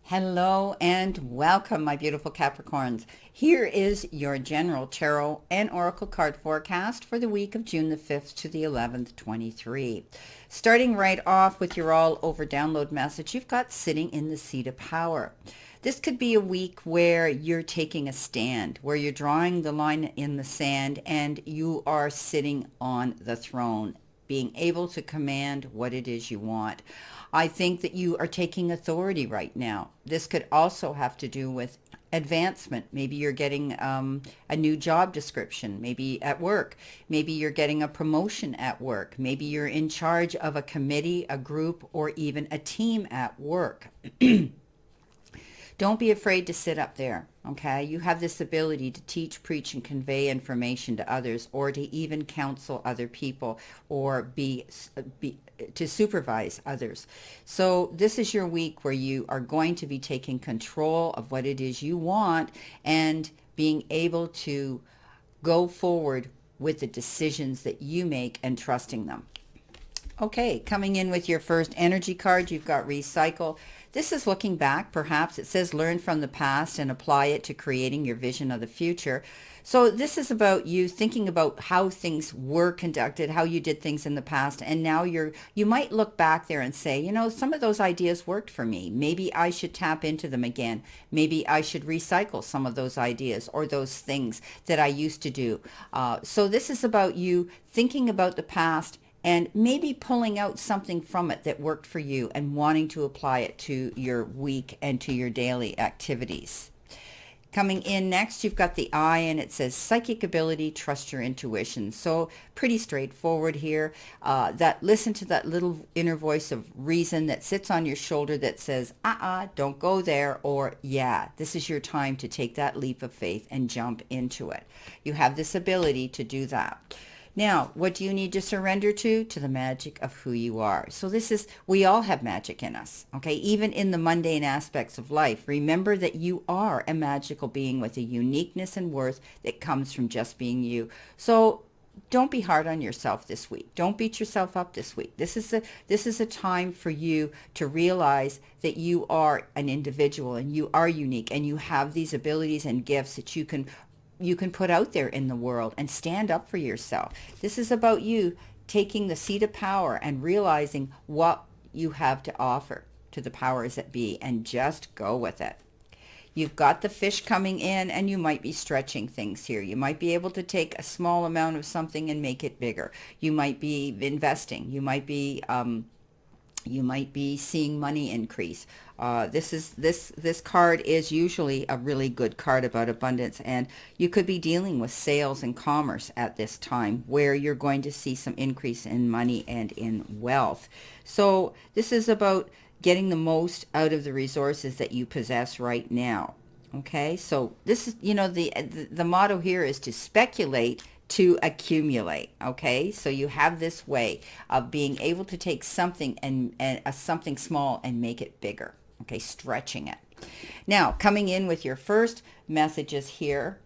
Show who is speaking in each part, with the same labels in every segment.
Speaker 1: Hello and welcome, my beautiful Capricorns. Here is your general tarot and oracle card forecast for the week of June the 5th to the 11th, 23. Starting right off with your all over download message, you've got sitting in the seat of power. This could be a week where you're taking a stand, where you're drawing the line in the sand and you are sitting on the throne, being able to command what it is you want. I think that you are taking authority right now. This could also have to do with advancement. Maybe you're getting a new job description, maybe at work. Maybe you're getting a promotion at work. Maybe you're in charge of a committee, a group, or even a team at work. Don't be afraid to sit up there, okay? You have this ability to teach, preach, and convey information to others, or to even counsel other people, or be to supervise others. So this is your week where you are going to be taking control of what it is you want and being able to go forward with the decisions that you make and trusting them. Okay, coming in with your first energy card, you've got recycle. This is looking back, perhaps. It says learn from the past and apply it to creating your vision of the future. So this is about you thinking about how things were conducted, how you did things in the past, and now you might look back there and say, some of those ideas worked for me. Maybe I should tap into them again. Maybe I should recycle some of those ideas or those things that I used to do. So this is about you thinking about the past and maybe pulling out something from it that worked for you and wanting to apply it to your week and to your daily activities. Coming in next, you've got the eye, and it says psychic ability, trust your intuition. So pretty straightforward here. That listen to that little inner voice of reason that sits on your shoulder that says, don't go there, or yeah, this is your time to take that leap of faith and jump into it. You have this ability to do that. Now, what do you need to surrender to? To the magic of who you are. So we all have magic in us, okay? Even in the mundane aspects of life, remember that you are a magical being with a uniqueness and worth that comes from just being you. So don't be hard on yourself this week. Don't beat yourself up this week. This is a time for you to realize that you are an individual and you are unique and you have these abilities and gifts that you can put out there in the world and stand up for yourself. This is about you taking the seat of power and realizing what you have to offer to the powers that be and just go with it. You've got the fish coming in and you might be stretching things here. You might be able to take a small amount of something and make it bigger. You might be investing. You might be seeing money increase. This card is usually a really good card about abundance, and you could be dealing with sales and commerce at this time where you're going to see some increase in money and in wealth. So this is about getting the most out of the resources that you possess right now. Okay, so this is, the motto here is to speculate to accumulate. Okay, so you have this way of being able to take something and something small and make it bigger. Okay, stretching it. Now, coming in with your first messages here,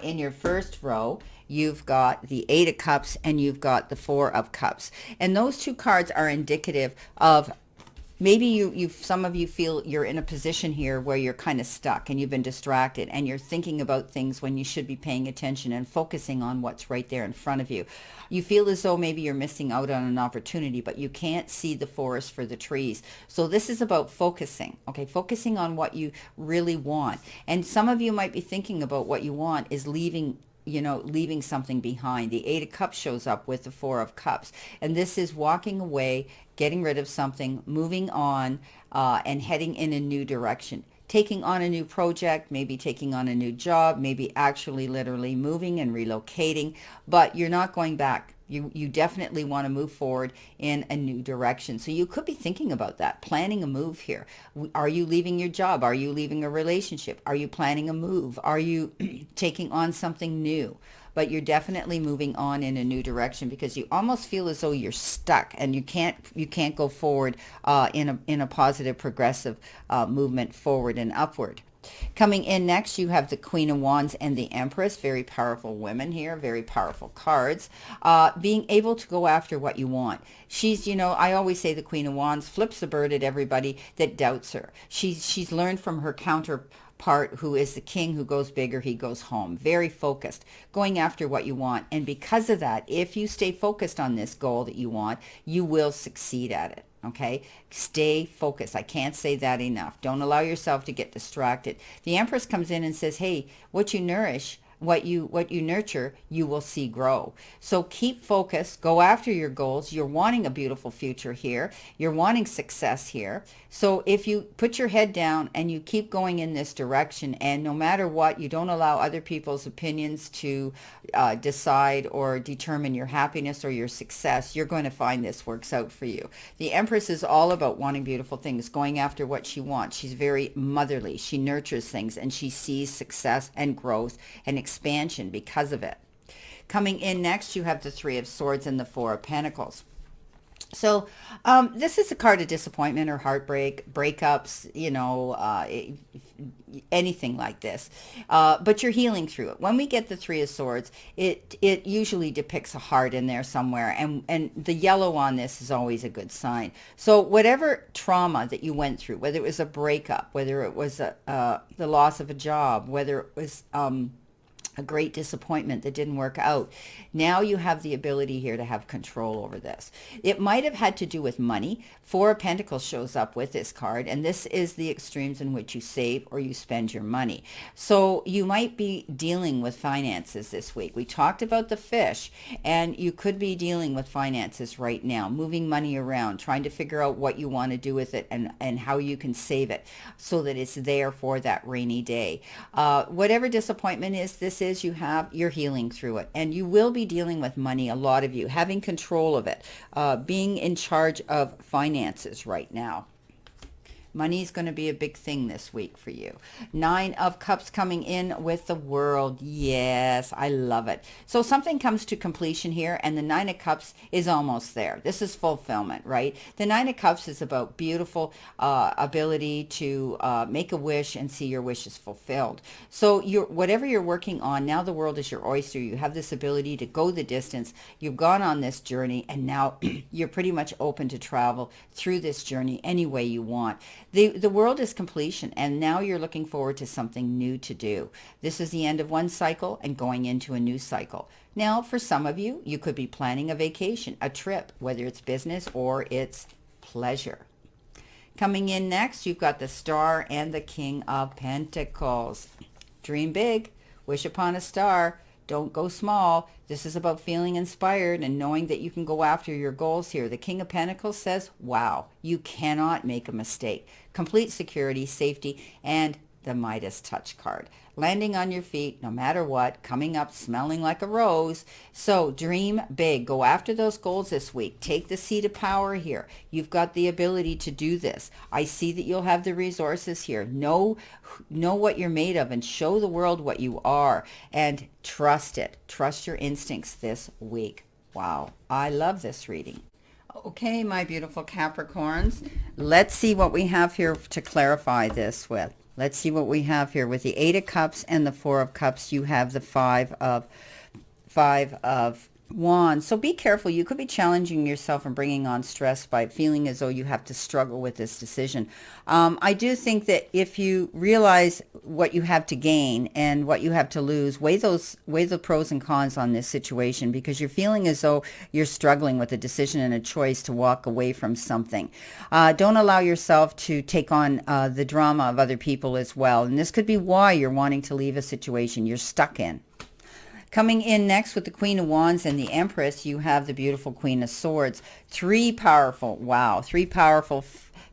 Speaker 1: in your first row, you've got the Eight of Cups and you've got the Four of Cups. And those two cards are indicative of maybe some of you feel you're in a position here where you're kind of stuck and you've been distracted and you're thinking about things when you should be paying attention and focusing on what's right there in front of you. You feel as though maybe you're missing out on an opportunity, but you can't see the forest for the trees. So this is about focusing, okay? Focusing on what you really want. And some of you might be thinking about what you want is leaving something behind. The Eight of Cups shows up with the Four of Cups. And this is walking away, getting rid of something, moving on, and heading in a new direction. Taking on a new project, maybe taking on a new job, maybe actually literally moving and relocating, but you're not going back. You definitely want to move forward in a new direction. So you could be thinking about that, planning a move here. Are you leaving your job? Are you leaving a relationship? Are you planning a move? Are you taking on something new? But you're definitely moving on in a new direction because you almost feel as though you're stuck and you can't go forward in a positive, progressive movement forward and upward. Coming in next, you have the Queen of Wands and the Empress. Very powerful women here, very powerful cards. Being able to go after what you want. She's, I always say the Queen of Wands flips the bird at everybody that doubts her. She's learned from her counterpart, who is the king, who goes big or he goes home. Very focused, going after what you want. And because of that, if you stay focused on this goal that you want, you will succeed at it. Okay, stay focused. I can't say that enough. Don't allow yourself to get distracted. The Empress comes in and says, hey, what you nourish, what you nurture, you will see grow. So keep focused. Go after your goals. You're wanting a beautiful future here. You're wanting success here. So if you put your head down and you keep going in this direction, and no matter what, you don't allow other people's opinions to decide or determine your happiness or your success, you're going to find this works out for you. The Empress is all about wanting beautiful things, going after what she wants. She's very motherly. She nurtures things, and she sees success and growth and expansion because of it. Coming in next, you have the Three of Swords and the Four of Pentacles. So this is a card of disappointment or heartbreak, breakups, anything like this. But you're healing through it. When we get the Three of Swords, it usually depicts a heart in there somewhere. And the yellow on this is always a good sign. So whatever trauma that you went through, whether it was a breakup, whether it was the loss of a job, whether it was a great disappointment that didn't work out. Now you have the ability here to have control over this. It might have had to do with money. Four of Pentacles shows up with this card, and this is the extremes in which you save or you spend your money. So you might be dealing with finances this week. We talked about the fish, and you could be dealing with finances right now, moving money around, trying to figure out what you want to do with it and how you can save it so that it's there for that rainy day. Whatever disappointment this is you're healing through it, and you will be dealing with money, a lot of you having control of it, being in charge of finances right now. Money is going to be a big thing this week for you. Nine of Cups coming in with the World. Yes, I love it. So something comes to completion here, and the Nine of Cups is almost there. This is fulfillment, right? The Nine of Cups is about beautiful ability to make a wish and see your wishes fulfilled. So whatever you're working on, now the world is your oyster. You have this ability to go the distance. You've gone on this journey, and now you're pretty much open to travel through this journey any way you want. The world is completion, and now you're looking forward to something new to do. This is the end of one cycle and going into a new cycle. Now, for some of you, you could be planning a vacation, a trip, whether it's business or it's pleasure. Coming in next, you've got the Star and the King of Pentacles. Dream big, wish upon a star. Don't go small. This is about feeling inspired and knowing that you can go after your goals here. The King of Pentacles says, wow, you cannot make a mistake. Complete security, safety, and the Midas touch card. Landing on your feet, no matter what, coming up smelling like a rose. So dream big. Go after those goals this week. Take the seat of power here. You've got the ability to do this. I see that you'll have the resources here. Know what you're made of and show the world what you are. And trust it. Trust your instincts this week. Wow. I love this reading. Okay, my beautiful Capricorns. Let's see what we have here to clarify this with. Let's see what we have here. With the Eight of Cups and the Four of Cups, you have the Five of Wands. So be careful. You could be challenging yourself and bringing on stress by feeling as though you have to struggle with this decision. I do think that if you realize what you have to gain and what you have to lose, weigh the pros and cons on this situation, because you're feeling as though you're struggling with a decision and a choice to walk away from something. Don't allow yourself to take on the drama of other people as well. And this could be why you're wanting to leave a situation you're stuck in. Coming in next with the Queen of Wands and the Empress, you have the beautiful Queen of Swords. Three powerful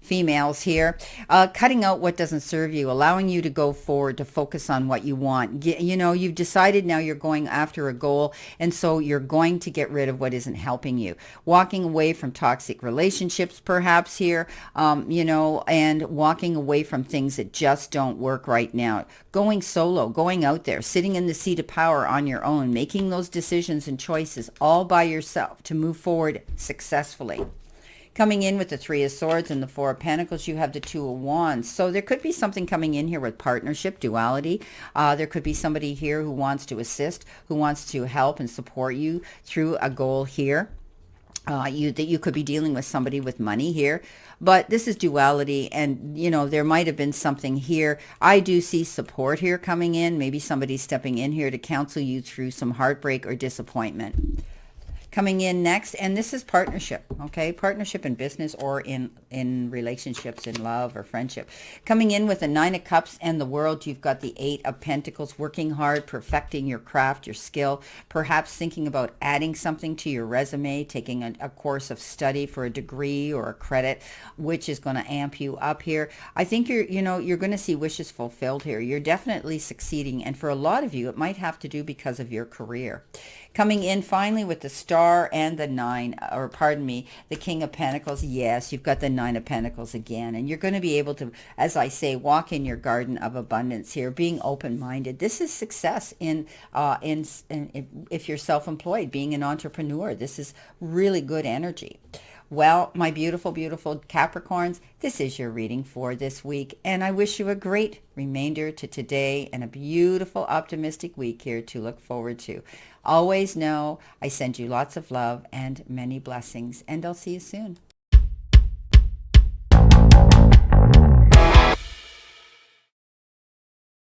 Speaker 1: females here, cutting out what doesn't serve you, allowing you to go forward, to focus on what you want. You've decided now you're going after a goal, and so you're going to get rid of what isn't helping you. Walking away from toxic relationships perhaps here, and walking away from things that just don't work right now. Going solo, going out there, sitting in the seat of power on your own, making those decisions and choices all by yourself to move forward successfully. Coming in with the Three of Swords and the Four of Pentacles, you have the Two of Wands. So there could be something coming in here with partnership, duality. There could be somebody here who wants to assist, who wants to help and support you through a goal here. That you could be dealing with somebody with money here, but this is duality, and there might have been something here. I do see support here coming in. Maybe somebody's stepping in here to counsel you through some heartbreak or disappointment. Coming in next, and this is partnership, okay? Partnership in business or in relationships, in love or friendship. Coming in with the Nine of Cups and the World, you've got the Eight of Pentacles, working hard, perfecting your craft, your skill, perhaps thinking about adding something to your resume, taking a course of study for a degree or a credit, which is going to amp you up here. I think you're going to see wishes fulfilled here. You're definitely succeeding, and for a lot of you, it might have to do because of your career. Coming in finally with the Star and the the King of Pentacles. Yes, you've got the Nine of Pentacles again, and you're going to be able to, as I say, walk in your garden of abundance here, being open-minded. This is success in if you're self-employed, being an entrepreneur. This is really good energy. Well, my beautiful, beautiful Capricorns, this is your reading for this week, and I wish you a great remainder to today and a beautiful, optimistic week here to look forward to. Always know I send you lots of love and many blessings, and I'll see you soon.